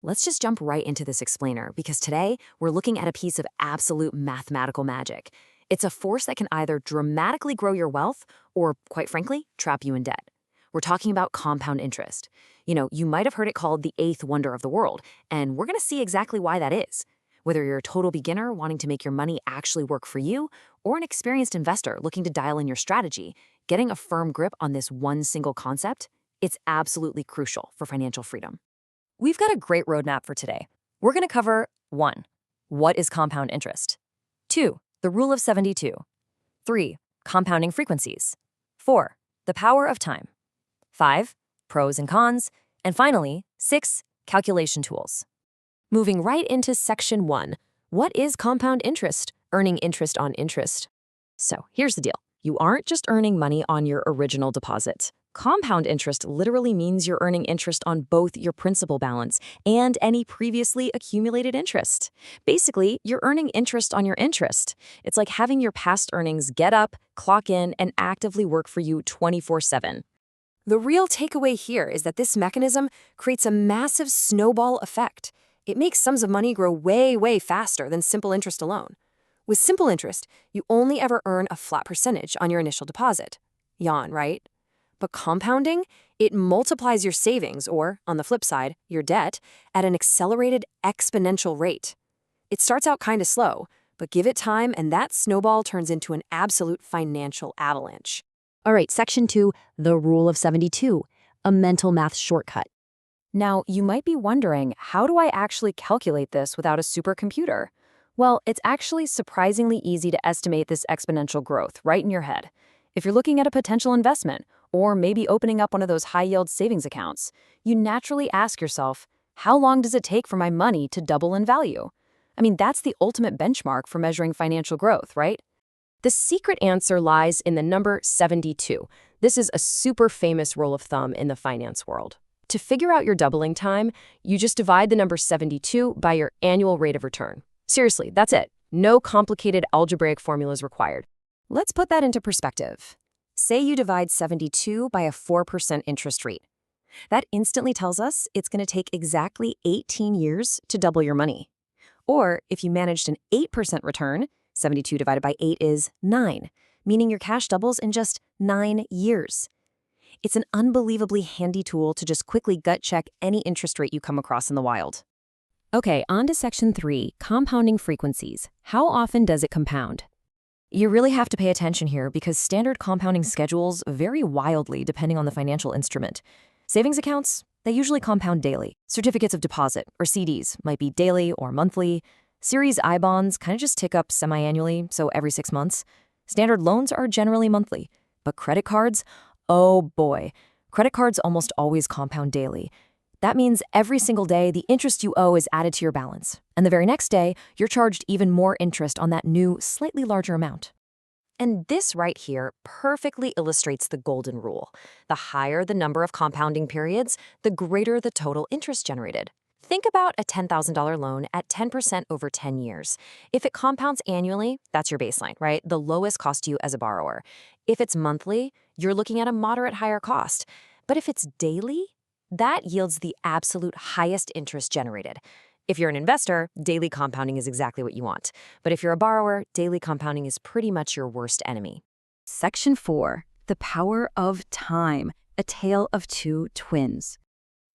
let's just jump right into this explainer because today we're looking at a piece of absolute mathematical magic. It's a force that can either dramatically grow your wealth or, quite frankly, trap you in debt. We're talking about compound interest. You might have heard it called the eighth wonder of the world, and we're going to see exactly why that is. Whether you're a total beginner wanting to make your money actually work for you, or an experienced investor looking to dial in your strategy, getting a firm grip on this one single concept, it's absolutely crucial for financial freedom. We've got a great roadmap for today. We're going to cover 1. What is compound interest? 2. The rule of 72. 3. Compounding frequencies. 4. The power of time. 5. Pros and cons. And finally, 6. Calculation tools. Moving right into Section 1. What is compound interest? Earning interest on interest. So here's the deal. You aren't just earning money on your original deposit. Compound interest literally means you're earning interest on both your principal balance and any previously accumulated interest. Basically, you're earning interest on your interest. It's like having your past earnings get up, clock in, and actively work for you 24/7. The real takeaway here is that this mechanism creates a massive snowball effect. It makes sums of money grow way, way faster than simple interest alone. With simple interest, you only ever earn a flat percentage on your initial deposit. Yawn, right? But compounding, it multiplies your savings or, on the flip side, your debt, at an accelerated exponential rate. It starts out kind of slow, but give it time and that snowball turns into an absolute financial avalanche. All right, Section 2, the Rule of 72, a mental math shortcut. Now, you might be wondering, how do I actually calculate this without a supercomputer? Well, it's actually surprisingly easy to estimate this exponential growth right in your head. If you're looking at a potential investment, or maybe opening up one of those high-yield savings accounts, you naturally ask yourself, how long does it take for my money to double in value? I mean, that's the ultimate benchmark for measuring financial growth, right? The secret answer lies in the number 72. This is a super famous rule of thumb in the finance world. To figure out your doubling time, you just divide the number 72 by your annual rate of return. Seriously, that's it. No complicated algebraic formulas required. Let's put that into perspective. Say you divide 72 by a 4% interest rate. That instantly tells us it's going to take exactly 18 years to double your money. Or if you managed an 8% return, 72 divided by 8 is 9, meaning your cash doubles in just 9 years. It's an unbelievably handy tool to just quickly gut check any interest rate you come across in the wild. Okay, on to Section 3, compounding frequencies. How often does it compound? You really have to pay attention here because standard compounding schedules vary wildly depending on the financial instrument. Savings accounts, they usually compound daily. Certificates of deposit, or CDs, might be daily or monthly. Series I bonds kind of just tick up semi-annually, so every 6 months. Standard loans are generally monthly. But credit cards, oh boy, credit cards almost always compound daily. That means every single day, the interest you owe is added to your balance. And the very next day, you're charged even more interest on that new, slightly larger amount. And this right here perfectly illustrates the golden rule. The higher the number of compounding periods, the greater the total interest generated. Think about a $10,000 loan at 10% over 10 years. If it compounds annually, that's your baseline, right? The lowest cost to you as a borrower. If it's monthly, you're looking at a moderate higher cost. But if it's daily, that yields the absolute highest interest generated. If you're an investor, daily compounding is exactly what you want. But if you're a borrower, daily compounding is pretty much your worst enemy. Section 4, the power of time, a tale of two twins.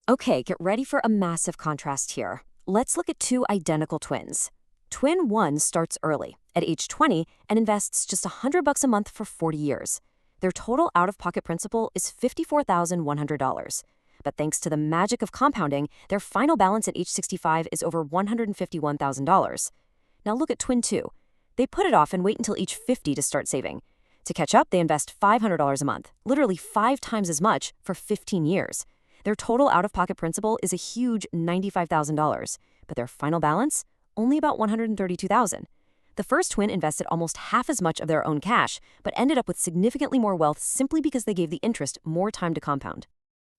Okay, get ready for a massive contrast here. Let's look at two identical twins. Twin 1 starts early, at age 20, and invests just $100 a month for 40 years. Their total out-of-pocket principal is $54,100. But thanks to the magic of compounding, their final balance at age 65 is over $151,000. Now look at Twin 2. They put it off and wait until age 50 to start saving. To catch up, they invest $500 a month, literally 5 times as much, for 15 years. Their total out-of-pocket principal is a huge $95,000, but their final balance? Only about $132,000. The first twin invested almost half as much of their own cash, but ended up with significantly more wealth simply because they gave the interest more time to compound.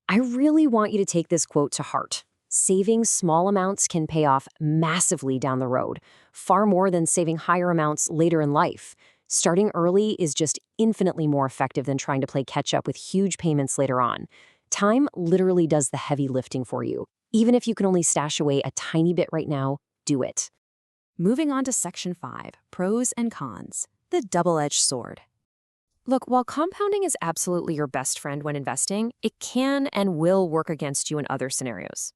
I really want you to take this quote to heart. Saving small amounts can pay off massively down the road, far more than saving higher amounts later in life. Starting early is just infinitely more effective than trying to play catch up with huge payments later on. Time literally does the heavy lifting for you. Even if you can only stash away a tiny bit right now, do it. Moving on to Section 5, Pros and Cons, the double-edged sword. Look, while compounding is absolutely your best friend when investing, it can and will work against you in other scenarios.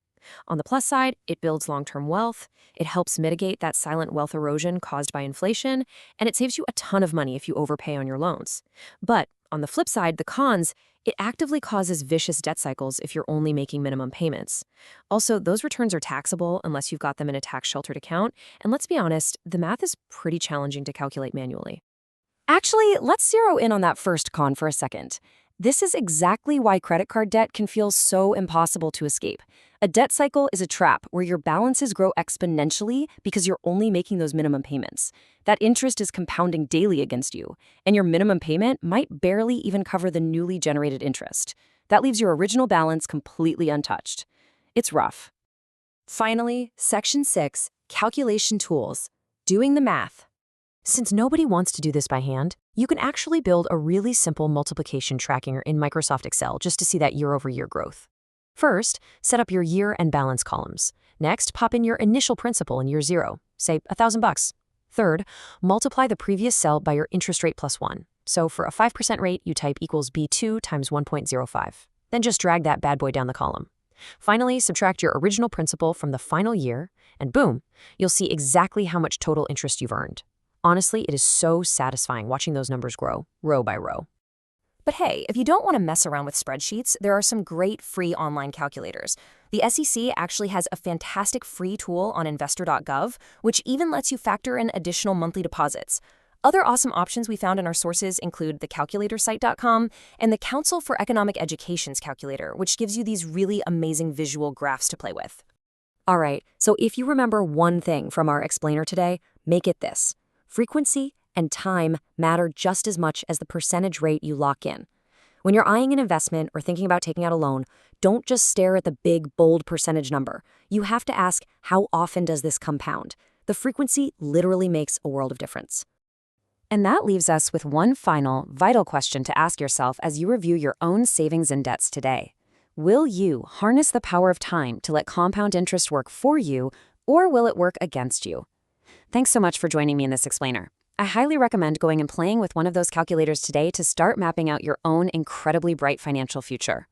On the plus side, it builds long-term wealth, it helps mitigate that silent wealth erosion caused by inflation, and it saves you a ton of money if you overpay on your loans. But on the flip side, the cons, it actively causes vicious debt cycles if you're only making minimum payments. Also, those returns are taxable unless you've got them in a tax-sheltered account, and let's be honest, the math is pretty challenging to calculate manually. Actually, let's zero in on that first con for a second. This is exactly why credit card debt can feel so impossible to escape. A debt cycle is a trap where your balances grow exponentially because you're only making those minimum payments. That interest is compounding daily against you, and your minimum payment might barely even cover the newly generated interest. That leaves your original balance completely untouched. It's rough. Finally, Section 6, Calculation Tools, doing the math. Since nobody wants to do this by hand, you can actually build a really simple multiplication tracking in Microsoft Excel just to see that year-over-year growth. First, set up your year and balance columns. Next, pop in your initial principal in year 0, say $1,000. Third, multiply the previous cell by your interest rate plus 1. So for a 5% rate, you type equals B2 times 1.05. Then just drag that bad boy down the column. Finally, subtract your original principal from the final year, and boom, you'll see exactly how much total interest you've earned. Honestly, it is so satisfying watching those numbers grow, row by row. But hey, if you don't want to mess around with spreadsheets, there are some great free online calculators. The SEC actually has a fantastic free tool on investor.gov, which even lets you factor in additional monthly deposits. Other awesome options we found in our sources include thecalculatorsite.com and the Council for Economic Education's calculator, which gives you these really amazing visual graphs to play with. All right, so if you remember one thing from our explainer today, make it this. Frequency and time matter just as much as the percentage rate you lock in. When you're eyeing an investment or thinking about taking out a loan, don't just stare at the big, bold percentage number. You have to ask, how often does this compound? The frequency literally makes a world of difference. And that leaves us with one final, vital question to ask yourself as you review your own savings and debts today. Will you harness the power of time to let compound interest work for you, or will it work against you? Thanks so much for joining me in this explainer. I highly recommend going and playing with one of those calculators today to start mapping out your own incredibly bright financial future.